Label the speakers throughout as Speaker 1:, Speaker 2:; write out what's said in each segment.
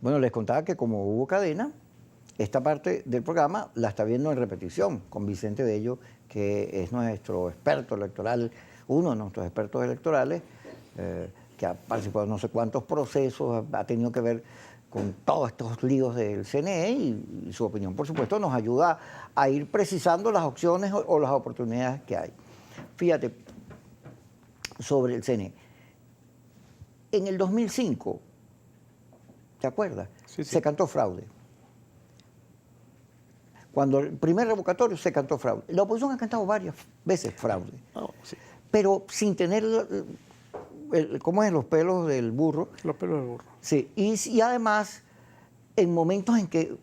Speaker 1: Bueno, les contaba que como hubo cadena, esta parte del programa la está viendo en repetición con Vicente Bello, que es nuestro experto electoral, uno de nuestros expertos electorales, que ha participado en no sé cuántos procesos, ha tenido que ver con todos estos líos del CNE y su opinión, por supuesto, nos ayuda a ir precisando las opciones o las oportunidades que hay. Fíjate, sobre el CNE. En el 2005, ¿te acuerdas?
Speaker 2: Sí, sí.
Speaker 1: Se cantó fraude. Cuando el primer revocatorio se cantó fraude. La oposición ha cantado varias veces fraude,
Speaker 2: Sí.
Speaker 1: pero sin tener, ¿cómo es? Los pelos del burro.
Speaker 2: Los pelos del burro.
Speaker 1: Sí, y además, en momentos en que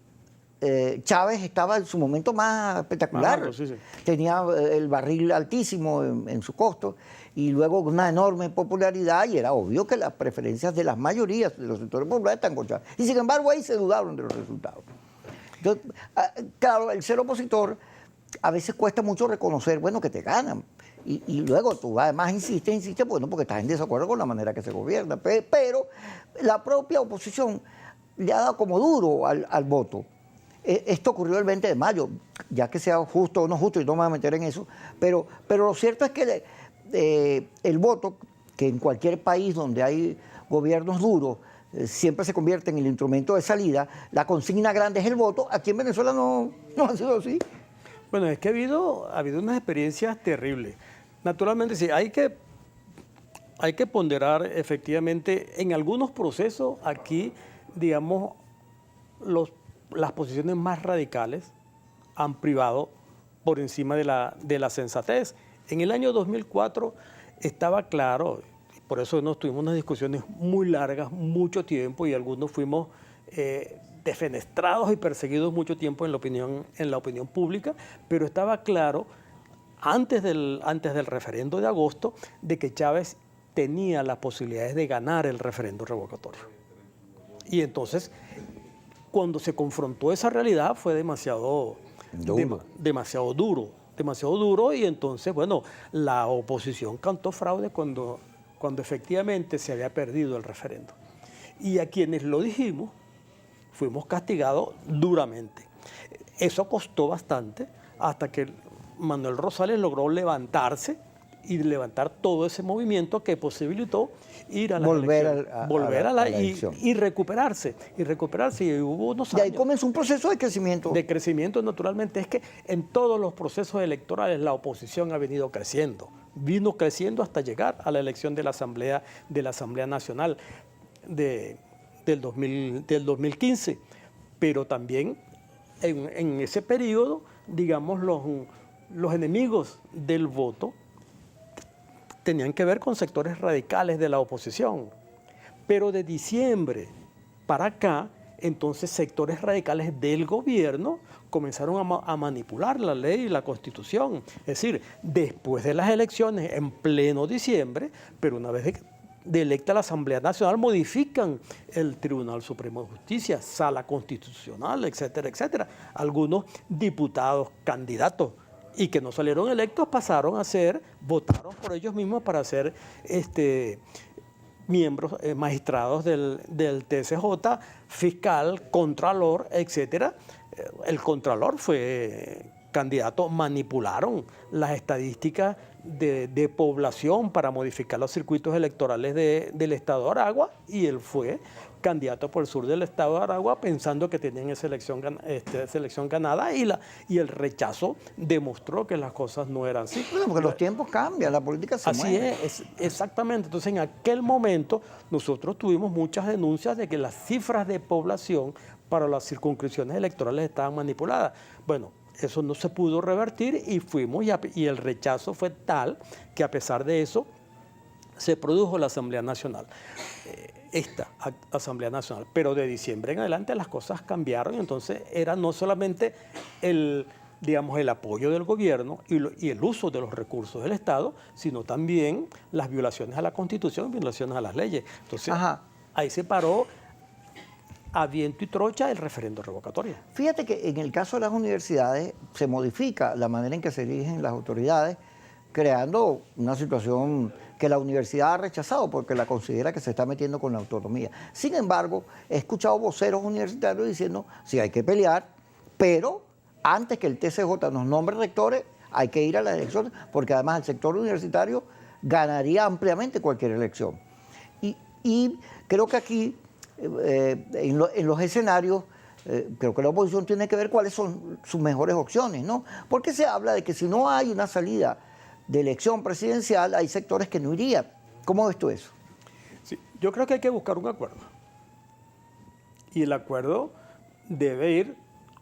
Speaker 1: Chávez estaba en su momento más espectacular.
Speaker 2: Más alto, sí, sí.
Speaker 1: Tenía el barril altísimo en su costo y luego una enorme popularidad y era obvio que las preferencias de las mayorías de los sectores populares están con Chávez. Y sin embargo ahí se dudaron de los resultados. Entonces, claro, el ser opositor a veces cuesta mucho reconocer, bueno, que te ganan. Y luego tú además insistes, bueno, porque estás en desacuerdo con la manera que se gobierna. Pero la propia oposición le ha dado como duro al voto. Esto ocurrió el 20 de mayo, ya que sea justo o no justo, y no me voy a meter en eso, pero lo cierto es que el voto, que en cualquier país donde hay gobiernos duros, siempre se convierte en el instrumento de salida, la consigna grande es el voto. Aquí en Venezuela no ha sido así.
Speaker 2: Bueno, es que ha habido unas experiencias terribles. Naturalmente, sí, hay que ponderar efectivamente en algunos procesos aquí, digamos, las posiciones más radicales han privado por encima de la sensatez. En el año 2004 estaba claro, por eso nos tuvimos unas discusiones muy largas, mucho tiempo, y algunos fuimos defenestrados y perseguidos mucho tiempo en la opinión pública, pero estaba claro antes del referendo de agosto de que Chávez tenía las posibilidades de ganar el referendo revocatorio. Y entonces, cuando se confrontó esa realidad, fue demasiado duro, y entonces, bueno, la oposición cantó fraude cuando efectivamente se había perdido el referendo. Y a quienes lo dijimos, fuimos castigados duramente. Eso costó bastante hasta que Manuel Rosales logró levantarse y levantar todo ese movimiento que posibilitó ir a la elección y recuperarse. Y hubo unos años.
Speaker 1: Y ahí comenzó un proceso de crecimiento.
Speaker 2: De crecimiento, naturalmente. Es que en todos los procesos electorales la oposición ha venido creciendo. Vino creciendo hasta llegar a la elección de la Asamblea Nacional del 2015. Pero también en ese periodo, digamos, los enemigos del voto tenían que ver con sectores radicales de la oposición. Pero de diciembre para acá, entonces sectores radicales del gobierno comenzaron a manipular la ley y la Constitución. Es decir, después de las elecciones, en pleno diciembre, pero una vez de electa la Asamblea Nacional, modifican el Tribunal Supremo de Justicia, Sala Constitucional, etcétera, etcétera. Algunos diputados, candidatos, y que no salieron electos, votaron por ellos mismos para ser miembros, magistrados del TSJ, fiscal, contralor, etcétera. El contralor fue candidato, manipularon las estadísticas de población para modificar los circuitos electorales del estado de Aragua, y él fue candidato por el sur del estado de Aragua pensando que tenían esa elección ganada, y el rechazo demostró que las cosas no eran así.
Speaker 1: Bueno, porque los tiempos cambian, la política se mueve.
Speaker 2: Así es, exactamente. Entonces, en aquel momento nosotros tuvimos muchas denuncias de que las cifras de población para las circunscripciones electorales estaban manipuladas. Bueno, eso no se pudo revertir y el rechazo fue tal que a pesar de eso se produjo la Asamblea Nacional. Esta Asamblea Nacional, pero de diciembre en adelante las cosas cambiaron, y entonces era no solamente el apoyo del gobierno y el uso de los recursos del Estado, sino también las violaciones a la Constitución y violaciones a las leyes. Entonces, ahí se paró a viento y trocha el referendo revocatorio.
Speaker 1: Fíjate que en el caso de las universidades se modifica la manera en que se eligen las autoridades, creando una situación que la universidad ha rechazado porque la considera que se está metiendo con la autonomía. Sin embargo, he escuchado voceros universitarios diciendo, sí, hay que pelear, pero antes que el TCJ nos nombre rectores, hay que ir a las elecciones, porque además el sector universitario ganaría ampliamente cualquier elección. Y creo que aquí, en los escenarios, creo que la oposición tiene que ver cuáles son sus mejores opciones, ¿no? Porque se habla de que si no hay una salida de elección presidencial, hay sectores que no irían. ¿Cómo ves tú eso?
Speaker 2: Sí, yo creo que hay que buscar un acuerdo. Y el acuerdo debe ir,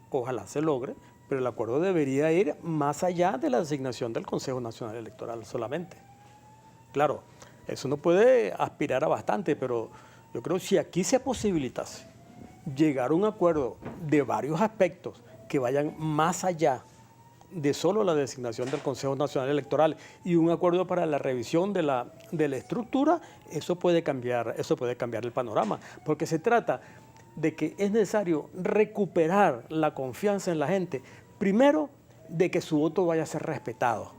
Speaker 2: ojalá se logre, pero el acuerdo debería ir más allá de la designación del Consejo Nacional Electoral solamente. Claro, eso no puede aspirar a bastante, pero yo creo que si aquí se posibilitase llegar a un acuerdo de varios aspectos que vayan más allá de solo la designación del Consejo Nacional Electoral y un acuerdo para la revisión de la estructura, eso puede cambiar el panorama, porque se trata de que es necesario recuperar la confianza en la gente, primero de que su voto vaya a ser respetado,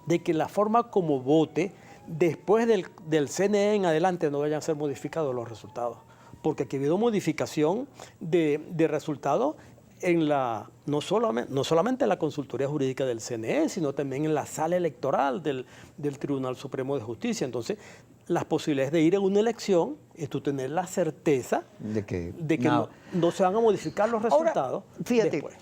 Speaker 2: de que la forma como vote después del CNE en adelante no vayan a ser modificados los resultados, porque aquí ha habido modificación de resultados no solamente en la consultoría jurídica del CNE, sino también en la sala electoral del Tribunal Supremo de Justicia. Entonces, las posibilidades de ir a una elección es tú tener la certeza de que no se van a modificar los resultados.
Speaker 1: Ahora, fíjate, después.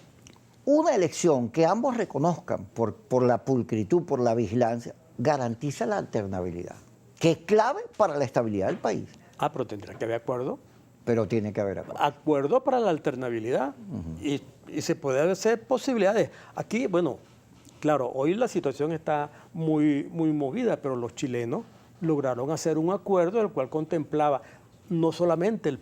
Speaker 1: Una elección que ambos reconozcan por la pulcritud, por la vigilancia, garantiza la alternabilidad, que es clave para la estabilidad del país.
Speaker 2: Ah, pero tendrá que haber acuerdo.
Speaker 1: Pero tiene que haber acuerdo.
Speaker 2: Acuerdo para la alternabilidad. Y se puede hacer posibilidades. Aquí, bueno, claro, hoy la situación está muy, muy movida, pero los chilenos lograron hacer un acuerdo el cual contemplaba no solamente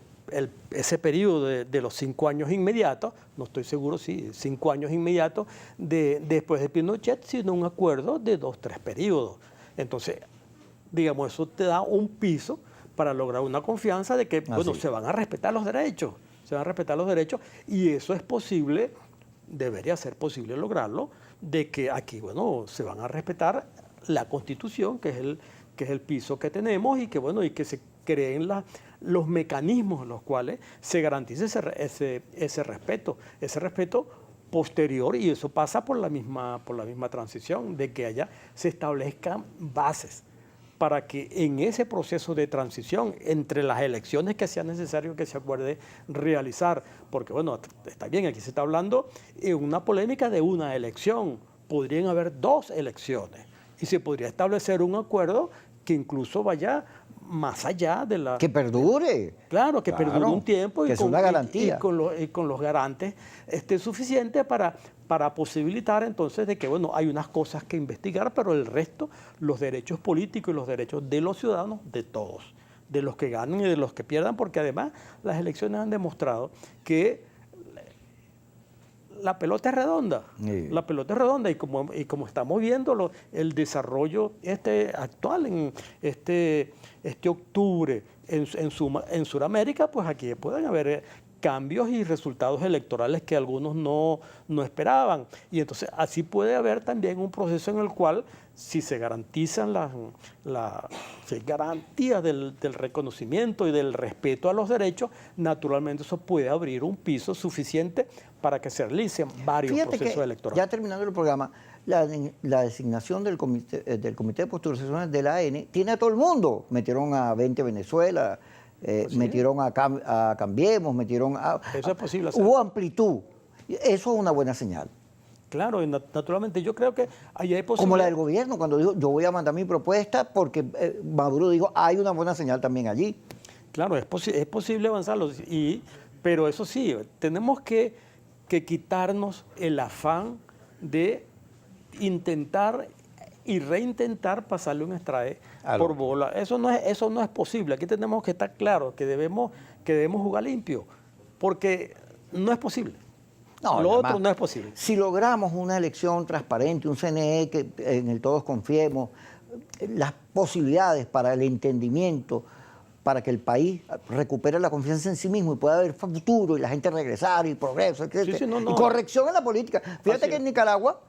Speaker 2: ese periodo de los 5 años inmediatos, no estoy seguro si 5 años inmediatos después de Pinochet, sino un acuerdo de 2, 3 periodos. Entonces, digamos, eso te da un piso para lograr una confianza de que, bueno, se van a respetar los derechos, y eso es posible, debería ser posible lograrlo, de que aquí, bueno, se van a respetar la Constitución, que es el piso que tenemos, y que, bueno, y que se creen los mecanismos en los cuales se garantice ese respeto posterior, y eso pasa por la misma transición, de que se establezcan bases para que en ese proceso de transición, entre las elecciones que sea necesario que se acuerde realizar, porque bueno, está bien, aquí se está hablando en una polémica de una elección, podrían haber 2 elecciones, y se podría establecer un acuerdo que incluso vaya más allá de la...
Speaker 1: Que perdure.
Speaker 2: Claro, que perdure un tiempo.
Speaker 1: Que es una garantía.
Speaker 2: Y con los garantes suficientes para posibilitar entonces de que, bueno, hay unas cosas que investigar, pero el resto, los derechos políticos y los derechos de los ciudadanos, de todos, de los que ganan y de los que pierdan, porque además las elecciones han demostrado que la pelota es redonda. Sí. La pelota es redonda y como estamos viendo el desarrollo actual en este octubre en Sudamérica, pues aquí pueden haber cambios y resultados electorales que algunos no esperaban. Y entonces así puede haber también un proceso en el cual, si se garantizan las garantías del reconocimiento y del respeto a los derechos, naturalmente eso puede abrir un piso suficiente para que se realicen varios procesos electorales. Ya
Speaker 1: terminando el programa, la designación del comité de postulaciones de la AN tiene a todo el mundo. Metieron a 20 Venezuela, metieron a Cambiemos, metieron a...
Speaker 2: Eso es posible hacer.
Speaker 1: Hubo amplitud. Eso es una buena señal.
Speaker 2: Claro, y naturalmente yo creo que ahí hay posibilidad.
Speaker 1: Como la del gobierno, cuando dijo, yo voy a mandar mi propuesta, porque Maduro dijo, hay una buena señal también allí.
Speaker 2: Claro, es posible avanzarlo, pero eso sí, tenemos que quitarnos el afán de intentar y reintentar pasarle un extrae por bola. Eso no es posible. Aquí tenemos que estar claros que debemos jugar limpio, porque no es posible.
Speaker 1: No,
Speaker 2: lo otro no es posible.
Speaker 1: Si logramos una elección transparente, un CNE en el todos confiemos, las posibilidades para el entendimiento, para que el país recupere la confianza en sí mismo y pueda haber futuro y la gente regresar y progreso, etc.
Speaker 2: Sí,
Speaker 1: Y corrección en la política. Fíjate que en Nicaragua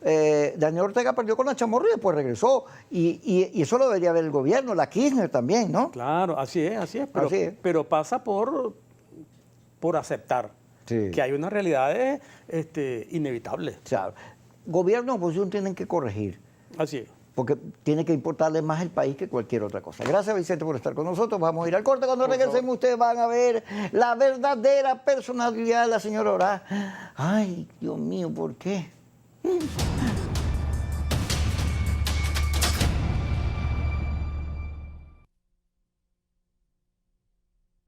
Speaker 1: Daniel Ortega perdió con la Chamorro y después regresó. Y eso lo debería ver el gobierno, la Kirchner también, ¿no?
Speaker 2: Claro, así es, pero,
Speaker 1: Así es.
Speaker 2: pero pasa por aceptar
Speaker 1: Sí.
Speaker 2: que hay unas realidades inevitables.
Speaker 1: O sea, gobierno y oposición tienen que corregir,
Speaker 2: Así es.
Speaker 1: porque tiene que importarle más el país que cualquier otra cosa. Gracias, Vicente, por estar con nosotros. Vamos a ir al corte. Cuando regresemos, ustedes van a ver la verdadera personalidad de la señora Orá. Ay, Dios mío, ¿por qué?